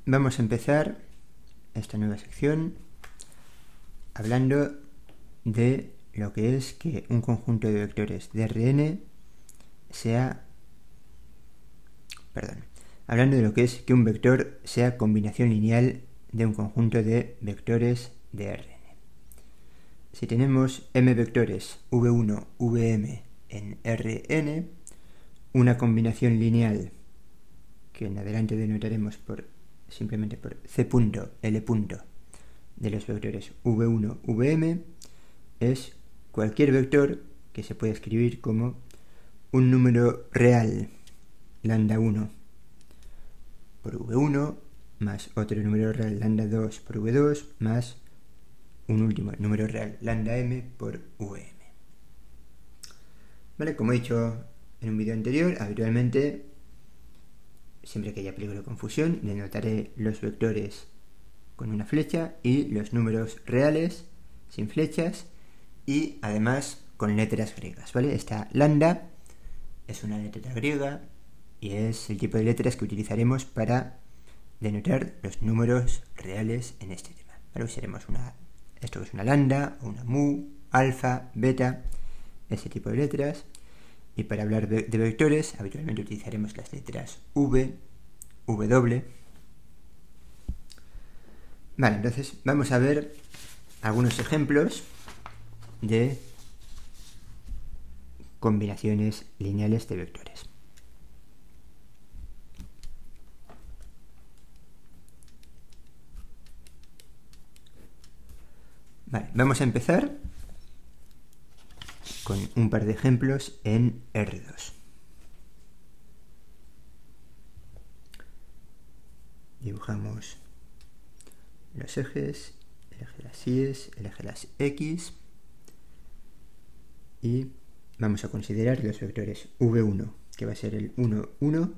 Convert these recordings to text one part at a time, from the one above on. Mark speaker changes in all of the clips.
Speaker 1: vamos a empezar esta nueva sección hablando de lo que es que un conjunto de vectores de Rn sea... hablando de lo que es que un vector sea combinación lineal de un conjunto de vectores de Rn. Si tenemos m vectores v1, vm en Rn, una combinación lineal que en adelante denotaremos simplemente por c punto, l punto de los vectores v1, vm es cualquier vector que se puede escribir como un número real lambda 1 por v1 más otro número real lambda 2 por v2 más un último número real lambda m por vm. ¿Vale? Como he dicho en un vídeo anterior, habitualmente, siempre que haya peligro de confusión, denotaré los vectores con una flecha y los números reales sin flechas y además con letras griegas, ¿vale? Esta lambda es una letra griega y es el tipo de letras que utilizaremos para denotar los números reales en este tema, ¿vale? Usaremos esto que es una lambda, o una mu, alfa, beta, ese tipo de letras. Y para hablar de vectores, habitualmente utilizaremos las letras v, w. Vale, entonces vamos a ver algunos ejemplos de combinaciones lineales de vectores. Vale, vamos a empezar con un par de ejemplos en R2. Dibujamos los ejes, el eje de las Y, el eje de las X, y vamos a considerar los vectores v1, que va a ser el 1, 1.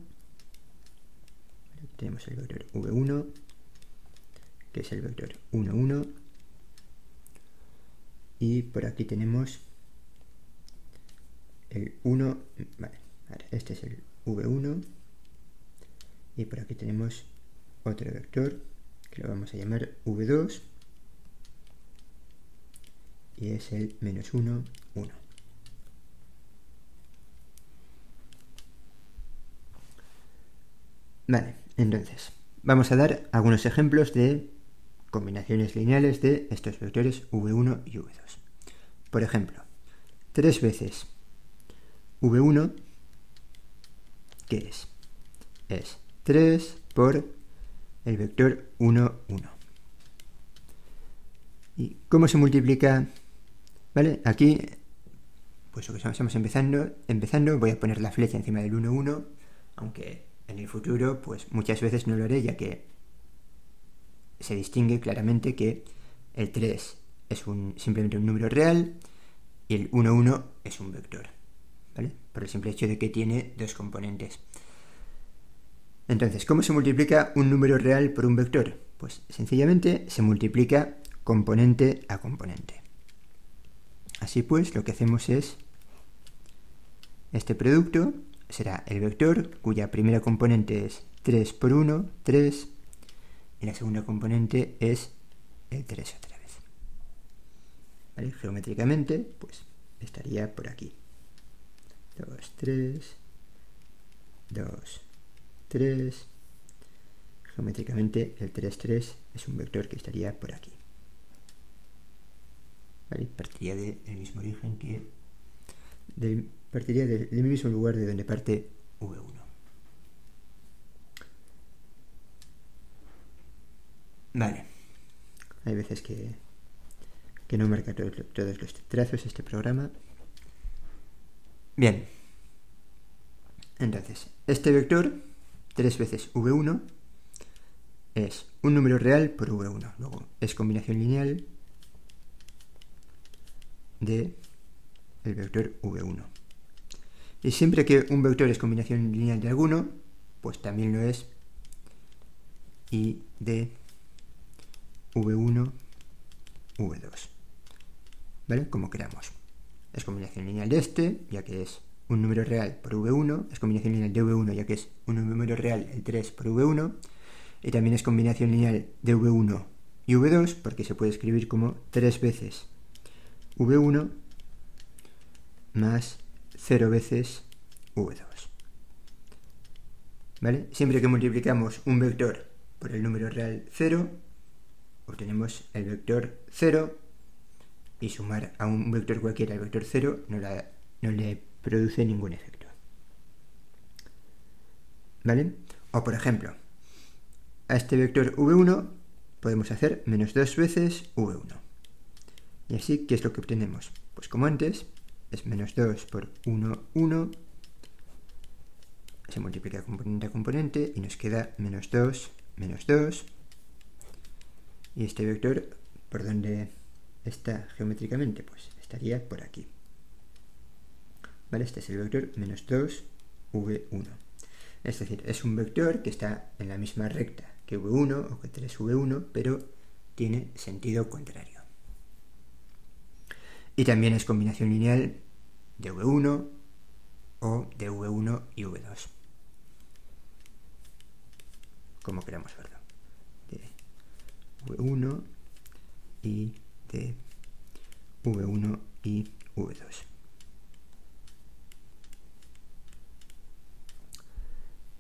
Speaker 1: Aquí tenemos el vector v1, que es el vector 1, 1, y por aquí tenemos el 1, vale, este es el v1, y por aquí tenemos otro vector que lo vamos a llamar v2 y es el menos 1, 1. Vale, entonces vamos a dar algunos ejemplos de combinaciones lineales de estos vectores v1 y v2. Por ejemplo, 3 veces v1, ¿qué es? Es 3 por el vector 1, 1. ¿Y cómo se multiplica? ¿Vale? Aquí, pues lo que estamos empezando, voy a poner la flecha encima del 1, 1, aunque en el futuro, pues muchas veces no lo haré, ya que se distingue claramente que el 3 es simplemente un número real y el 1, 1 es un vector, ¿vale? Por el simple hecho de que tiene dos componentes. Entonces, ¿cómo se multiplica un número real por un vector? Pues sencillamente se multiplica componente a componente. Así pues, lo que hacemos es, este producto será el vector cuya primera componente es 3 por 1, 3, y la segunda componente es el 3 otra vez. ¿Vale? Geométricamente, pues estaría por aquí. 2, 3, 2, 3. Geométricamente el 3, 3 es un vector que estaría por aquí. ¿Vale? Partiría del mismo origen que... partiría del mismo lugar de donde parte v1. Vale. Hay veces que no marca todos los trazos este programa. Bien. Entonces, este vector, 3 veces v1, es un número real por v1. Luego, es combinación lineal de el vector v1. Y siempre que un vector es combinación lineal de alguno, pues también lo es y de v1, v2. ¿Vale? Como queramos. Es combinación lineal de este, ya que es un número real por v1, es combinación lineal de v1, ya que es un número real el 3 por v1, Y también es combinación lineal de V1 y V2 porque se puede escribir como 3 veces V1 más 0 veces V2. ¿Vale? Siempre que multiplicamos un vector por el número real 0, obtenemos el vector 0, y sumar a un vector cualquiera al vector 0 no le produce ningún efecto. ¿Vale? O por ejemplo, a este vector V1 podemos hacer menos 2 veces V1. Y así, ¿qué es lo que obtenemos? Pues como antes, es menos 2 por 1, 1, se multiplica componente a componente y nos queda menos 2, menos 2. Y este vector, ¿por dónde está geométricamente? Pues estaría por aquí. ¿Vale? Este es el vector menos 2, V1. Es decir, es un vector que está en la misma recta que V1 o que 3V1, pero tiene sentido contrario. Y también es combinación lineal de V1 o de V1 y V2. Como queramos verlo. De V1 y de V1 y V2.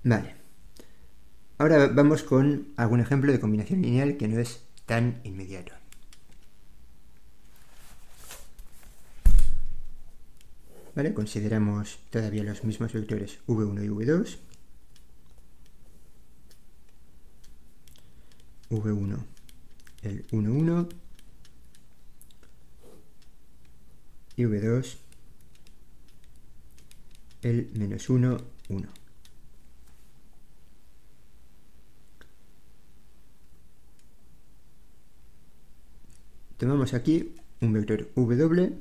Speaker 1: Vale. Ahora vamos con algún ejemplo de combinación lineal que no es tan inmediato. ¿Vale? Consideramos todavía los mismos vectores V1 y V2. V1, el 1, 1. Y V2, el menos 1, 1. Tomamos aquí un vector W,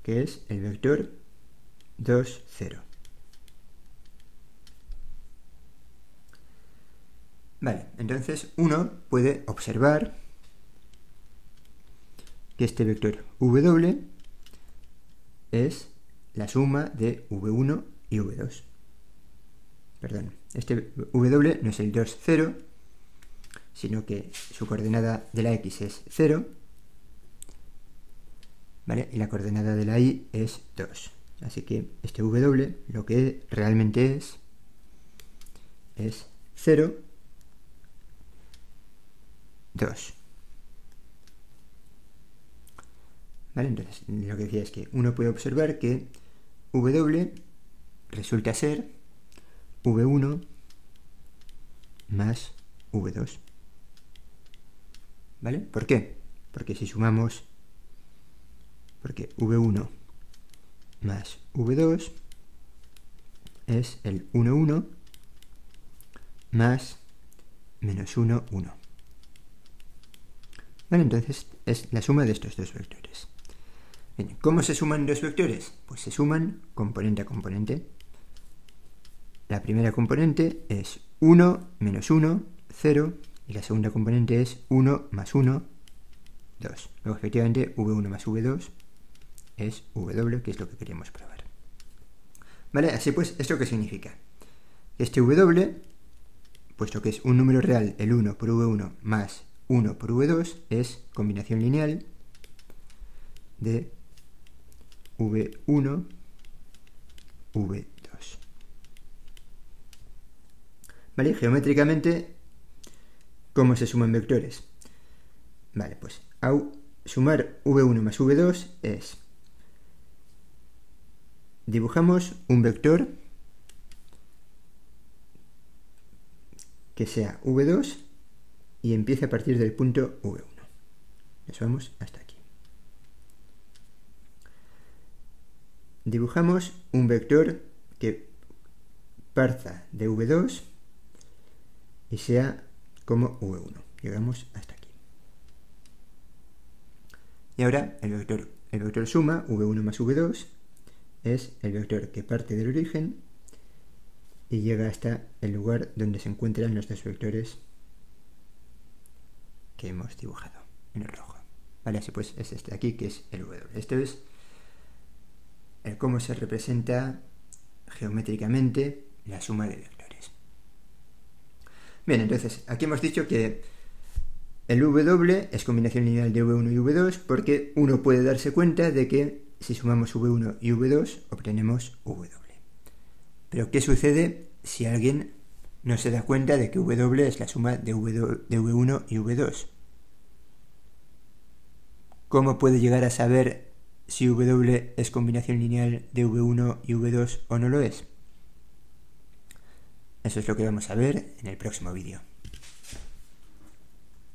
Speaker 1: que es el vector 2, 0. Vale, entonces uno puede observar que este vector W es la suma de V1 y V2. Perdón, este W no es el 2, 0, sino que su coordenada de la X es 0, ¿vale? Y la coordenada de la Y es 2. Así que este W lo que realmente es 0, 2. ¿Vale? Entonces, lo que decía es que uno puede observar que W resulta ser V1 más V2. ¿Vale? ¿Por qué? Porque si sumamos, porque V1 más V2 es el 1, 1 más menos 1, 1. ¿Vale? Entonces es la suma de estos dos vectores. Bien, ¿cómo se suman dos vectores? Pues se suman componente a componente. La primera componente es 1 menos 1, 0, y la segunda componente es 1 más 1, 2. Luego, efectivamente, V1 más V2 es W, que es lo que queríamos probar. ¿Vale? Así pues, ¿esto qué significa? Este W, puesto que es un número real, el 1 por V1 más 1 por V2, es combinación lineal de V1, V2. ¿Vale? Geométricamente, ¿cómo se suman vectores? Vale, pues sumar V1 más V2 es... Dibujamos un vector que sea V2 y empiece a partir del punto V1. Nos vamos hasta aquí. Dibujamos un vector que parta de V2 y sea como V1. Llegamos hasta aquí. Y ahora el vector suma, V1 más V2, es el vector que parte del origen y llega hasta el lugar donde se encuentran los dos vectores que hemos dibujado en el rojo. Vale, así pues es este de aquí, que es el W. Esto es el cómo se representa geométricamente la suma de vectores. Bien. Bien, entonces, aquí hemos dicho que el W es combinación lineal de V1 y V2 porque uno puede darse cuenta de que si sumamos V1 y V2 obtenemos W. Pero ¿qué sucede si alguien no se da cuenta de que W es la suma de V1 y V2? ¿Cómo puede llegar a saber si W es combinación lineal de V1 y V2 o no lo es? Eso es lo que vamos a ver en el próximo vídeo.